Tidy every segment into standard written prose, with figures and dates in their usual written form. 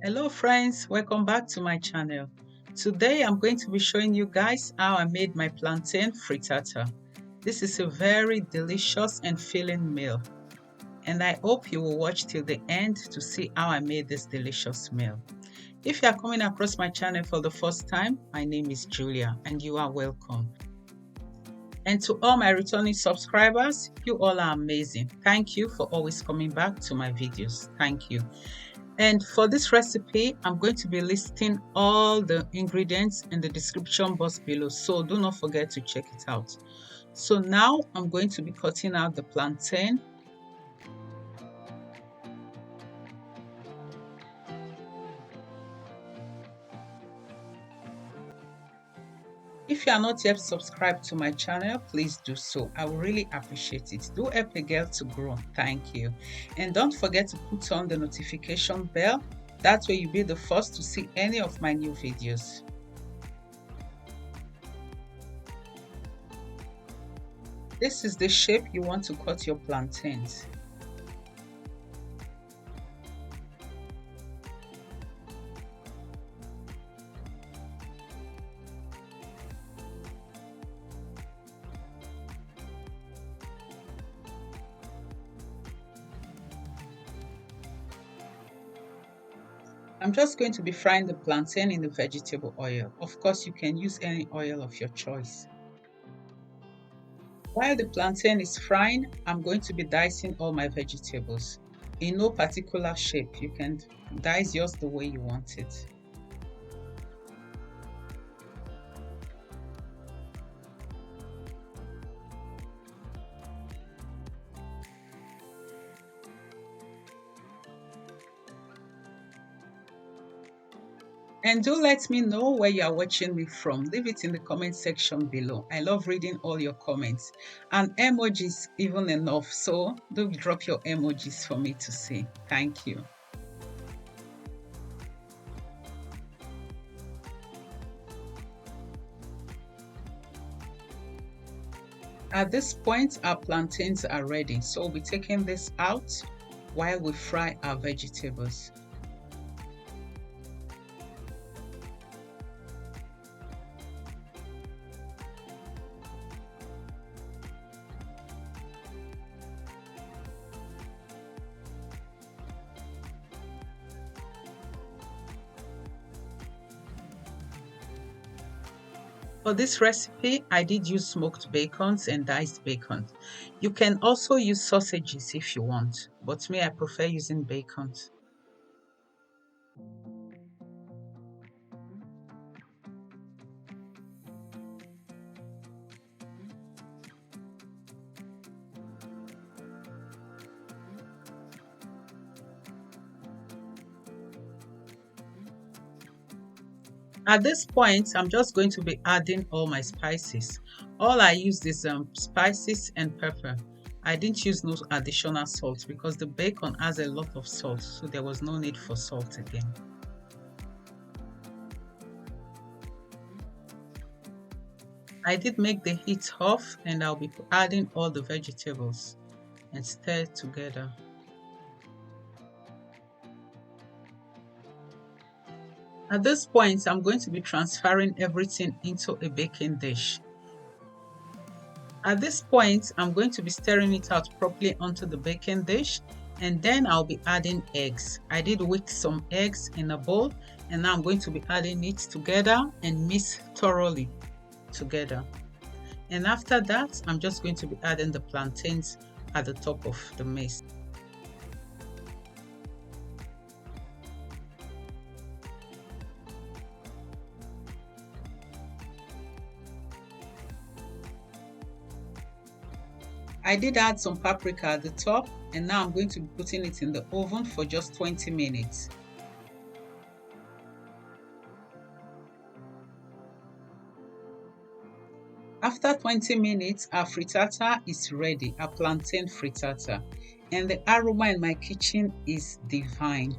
Hello friends, welcome back to my channel. Today I'm going to be showing you guys how I made my plantain frittata. This is a very delicious and filling meal, and I hope you will watch till the end to see how I made this delicious meal. If you are coming across my channel for the first time, my name is Julia and you are welcome. And to all my returning subscribers, you all are amazing. Thank you for always coming back to my videos. Thank you. And for this recipe, I'm going to be listing all the ingredients in the description box below, so do not forget to check it out. So now I'm going to be cutting out the plantain. If you are not yet subscribed to my channel, please do so. I will really appreciate it. Do help a girl to grow. Thank you. And don't forget to put on the notification bell. That way you'll be the first to see any of my new videos. This is the shape you want to cut your plantains. I'm just going to be frying the plantain in the vegetable oil. Of course, you can use any oil of your choice. While the plantain is frying, I'm going to be dicing all my vegetables. In no particular shape, you can dice yours the way you want it. And do let me know where you are watching me from. Leave it in the comment section below. I love reading all your comments. And emojis even enough. So do drop your emojis for me to see. Thank you. At this point, our plantains are ready. So we'll be taking this out while we fry our vegetables. For this recipe, I did use smoked bacons and diced bacon. You can also use sausages if you want, but me, I prefer using bacons. At this point, I'm just going to be adding all my spices. All I used is spices and pepper. I didn't use no additional salt because the bacon has a lot of salt, so there was no need for salt again. I did make the heat off and I'll be adding all the vegetables and stir together. At this point, I'm going to be transferring everything into a baking dish. At this point, I'm going to be stirring it out properly onto the baking dish, and then I'll be adding eggs. I did whisk some eggs in a bowl, and now I'm going to be adding it together and mix thoroughly together. And after that, I'm just going to be adding the plantains at the top of the mix. I did add some paprika at the top, and now I'm going to be putting it in the oven for just 20 minutes. After 20 minutes, our frittata is ready, our plantain frittata. And the aroma in my kitchen is divine.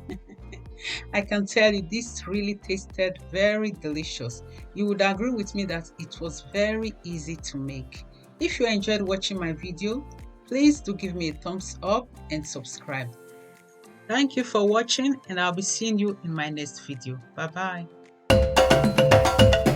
I can tell you this really tasted very delicious. You would agree with me that it was very easy to make. If you enjoyed watching my video, please do give me a thumbs up and subscribe. Thank you for watching, and I'll be seeing you in my next video. Bye bye.